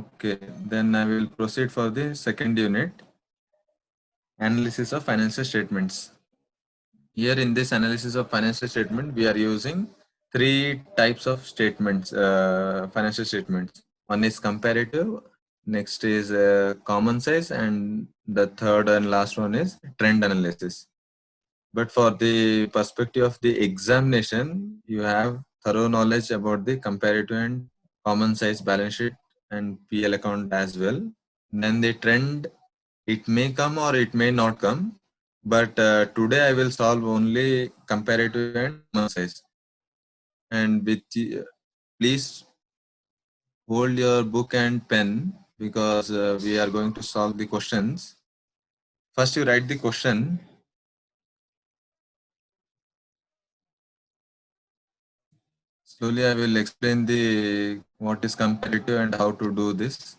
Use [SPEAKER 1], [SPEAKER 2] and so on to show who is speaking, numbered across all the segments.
[SPEAKER 1] Okay, then I will proceed for the second unit, analysis of financial statements. Here in this analysis of financial statement, we are using three types of statements, financial statements. One is comparative, next is common size, and the third and last one is trend analysis. But for the perspective of the examination, you have thorough knowledge about the comparative and common size balance sheet and PL account as well. Then the trend, it may come or it may not come. But today I will solve only comparative and common size. And with please hold your book and pen because we are going to solve the questions. First you write the question. Slowly I will explain the what is comparative and how to do this.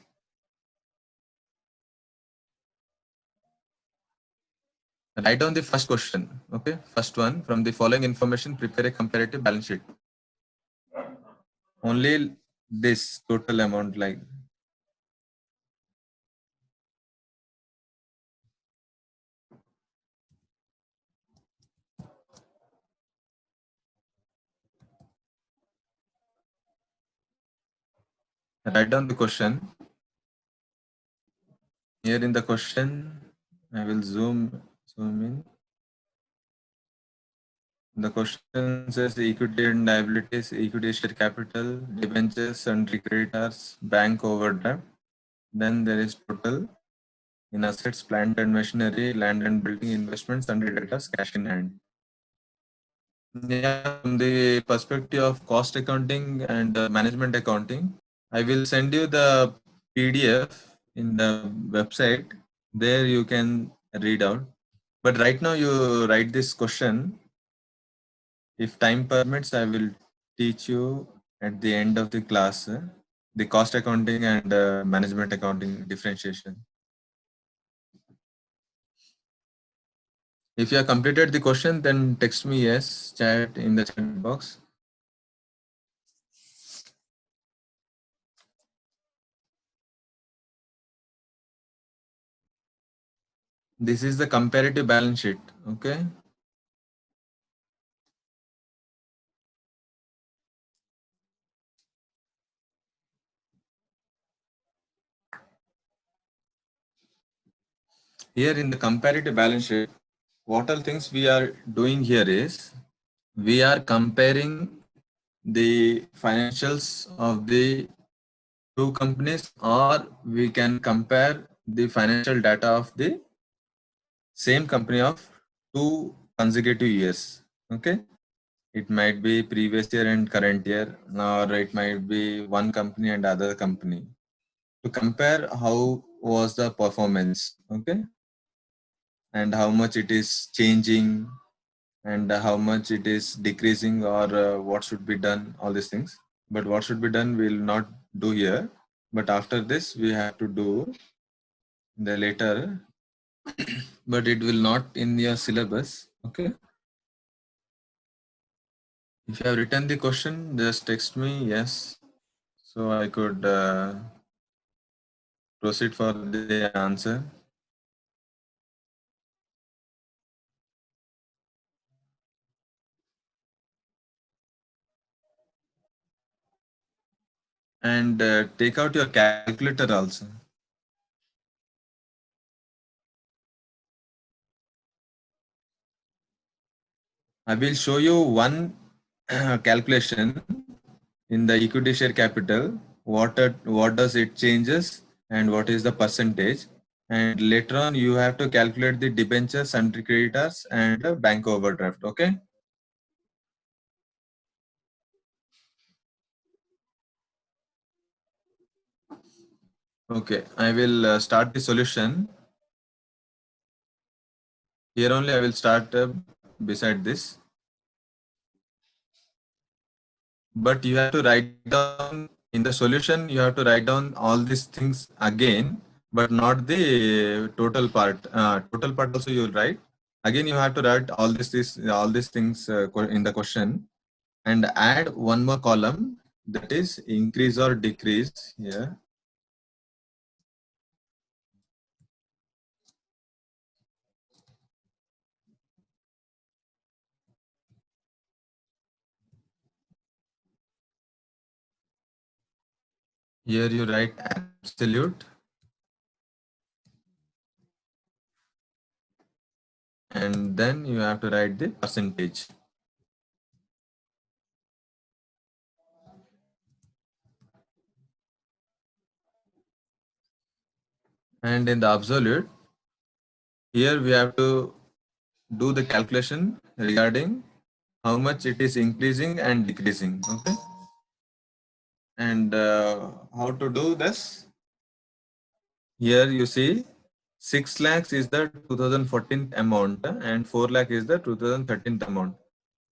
[SPEAKER 1] Write down the first question. Okay, first one. From the following information, prepare a comparative balance sheet. Only this total amount, like write down the question. Here in the question, I will zoom in. The question says equity and liabilities, equity share capital, debentures and creditors, bank overdraft. Then there is total in assets, plant and machinery, land and building, investments and creditors, cash in hand. Yeah, from the perspective of cost accounting and management accounting, I will send you the PDF in the website. There you can read out. But right now you write this question. If time permits, I will teach you at the end of the class the cost accounting and management accounting differentiation. If you have completed the question, then text me yes, chat in the chat box. This is the comparative balance sheet. Okay. Here in the comparative balance sheet, what all things we are doing here is we are comparing the financials of the two companies, or we can compare the financial data of the same company of 2 consecutive years. Okay. It might be previous year and current year, or it might be one company and other company. To compare how was the performance, okay, and how much it is changing and how much it is decreasing, or what should be done, all these things. But what should be done we will not do here, but after this we have to do the later but it will not in your syllabus. Okay, if you have written the question, just text me yes, so I could proceed for the answer. And take out your calculator also. I will show you one calculation in the equity share capital. What does it changes and what is the percentage? And later on, you have to calculate the debentures, sundry creditors, and bank overdraft. Okay. Okay. I will start the solution. Here only I will start beside this. But you have to write down in the solution, you have to write down all these things again, but not the total part. Total part also you will write. Again, you have to write all these things in the question, and add one more column, that is increase or decrease here. Here you write absolute and then you have to write the percentage. And in the absolute, here we have to do the calculation regarding how much it is increasing and decreasing. Okay. And how to do this? Here you see 6 lakhs is the 2014 amount and 4 lakh is the 2013 amount.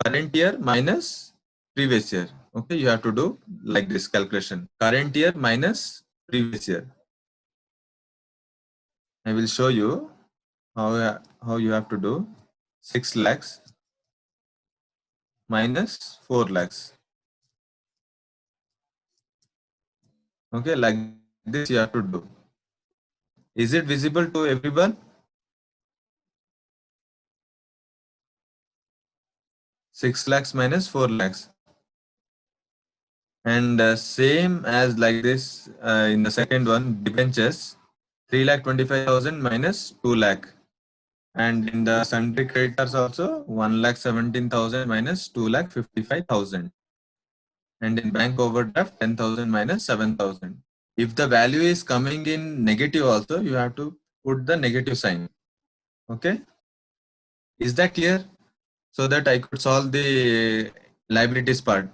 [SPEAKER 1] Current year minus previous year. Okay, you have to do like this calculation. Current year minus previous year. I will show you how you have to do 6 lakhs minus 4 lakhs. Okay, like this you have to do. Is it visible to everyone? 6 lakhs minus 4 lakhs. And same as like this in the second one, debentures 3,25,000 minus 2 lakh. And in the sundry creditors also 1,17,000 minus 2,55,000. And in bank overdraft 10,000 minus 7,000. If the value is coming in negative also, you have to put the negative sign. Okay. Is that clear? So that I could solve the liabilities part.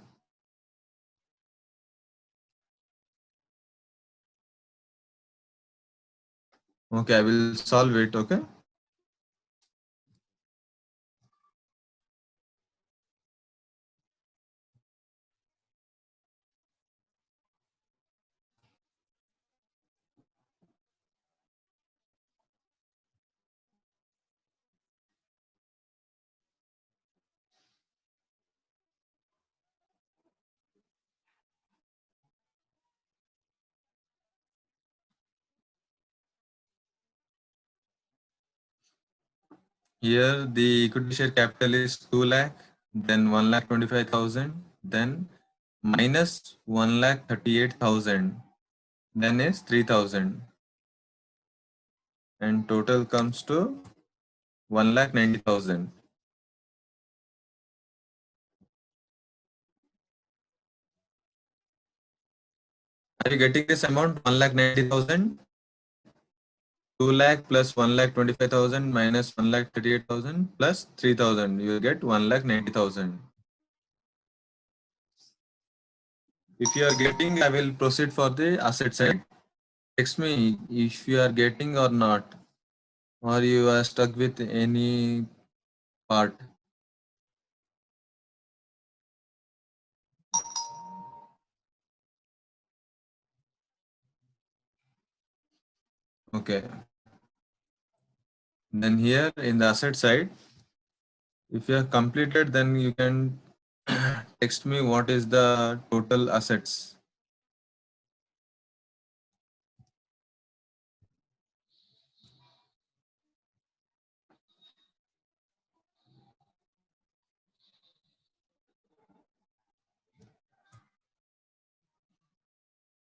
[SPEAKER 1] Okay, I will solve it. Okay. Here the equity share capital is 2 lakh, then 1,25,000, then minus 1,38,000, then is 3,000, and total comes to 1,90,000. Are you getting this amount? 1,90,000, 2 lakh plus 1,25,000 minus 1,38,000 plus 3,000. You will get 1,90,000. If you are getting, I will proceed for the asset side. Text me if you are getting or not, or you are stuck with any part. Okay. Then here in the asset side, if you have completed, then you can text me what is the total assets.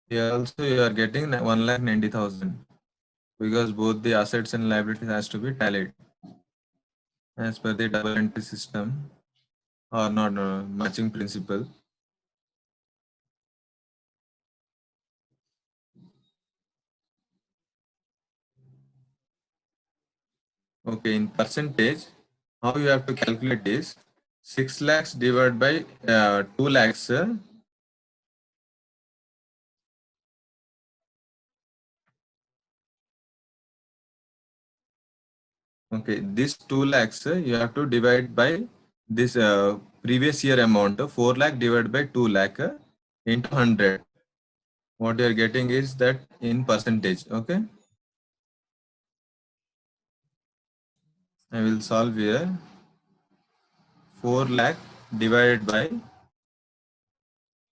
[SPEAKER 1] Here also you are getting 1,90,000 because both the assets and liabilities has to be tallied as per the double entry system or not matching principle. Okay, in percentage, how you have to calculate is 6 lakhs divided by 2 lakhs. Okay, this 2 lakhs you have to divide by this previous year amount 4 lakh divided by 2 lakh into 100. What you are getting is that in percentage. Okay, I will solve here 4 lakh divided by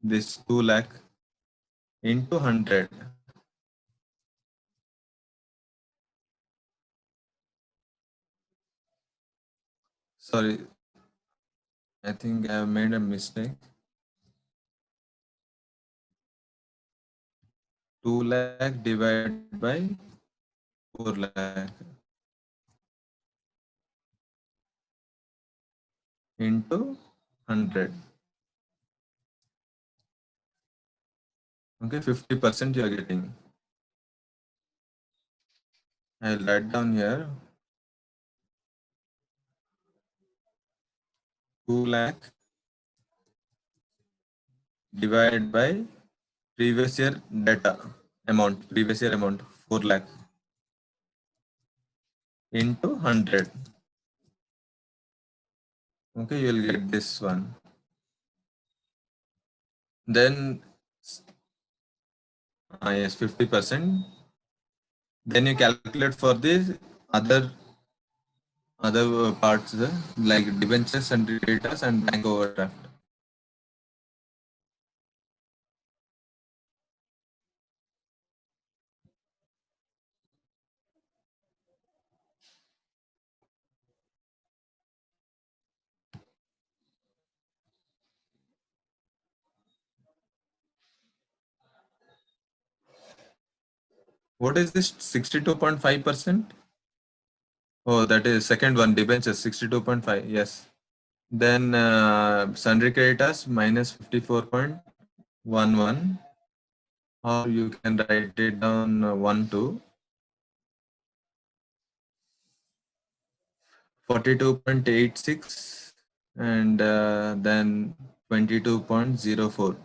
[SPEAKER 1] this 2 lakh into 100. Sorry, I think I have made a mistake. 2 lakh divided by 4 lakh into 100. Okay, 50% you are getting. I'll write down here 2 lakh divided by previous year data amount, previous year amount 4 lakh into 100. Okay, you will get this one. Then, yes, 50%. Then you calculate for the other parts like debentures and creditors and bank overdraft. What is this 62.5%? Oh, that is second one, debentures 62.5. Yes. Then sundry creditors minus 54.11, or you can write it down 1 to 42.86 and then 22.04.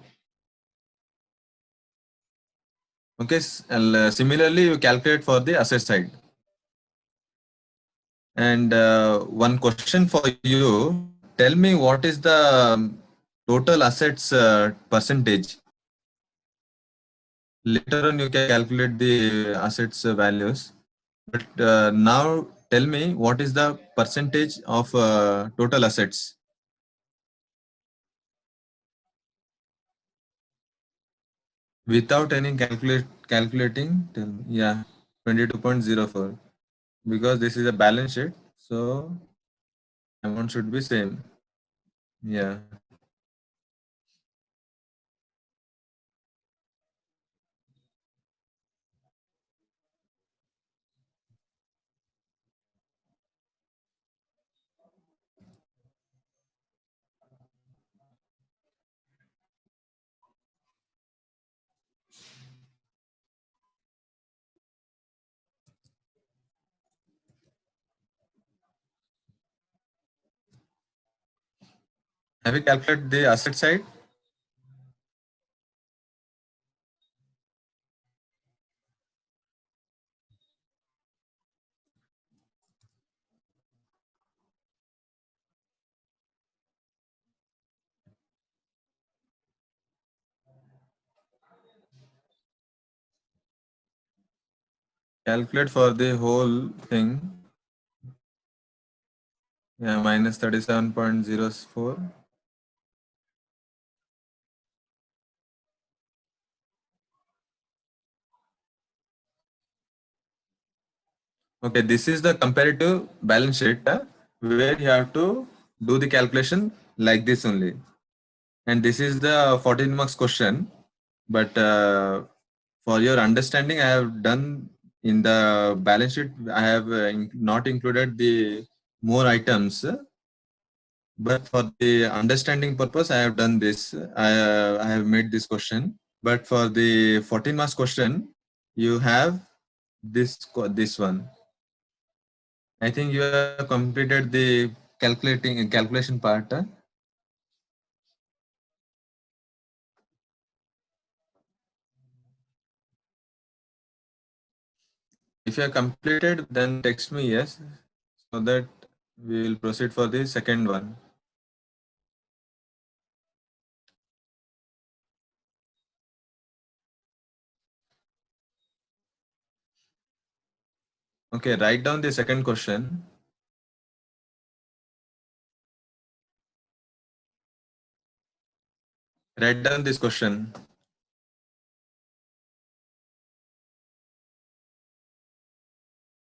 [SPEAKER 1] Okay, similarly you calculate for the asset side. And one question for you, tell me what is the total assets percentage? Later on you can calculate the assets values, but now tell me what is the percentage of total assets without any calculating. Tell me. Yeah, 22.04, because this is a balance sheet, so amount should be same. Yeah. Have you calculated the asset side? Calculate for the whole thing. Yeah, minus 37.04. Okay, this is the comparative balance sheet where you have to do the calculation like this only. And this is the 14 marks question. But for your understanding, I have done in the balance sheet, I have not included the more items. But for the understanding purpose, I have done this. I have made this question. But for the 14 marks question, you have this one. I think you have completed the calculation part. If you have completed, then text me yes, so that we will proceed for the second one. Okay, write down the second question. Write down this question.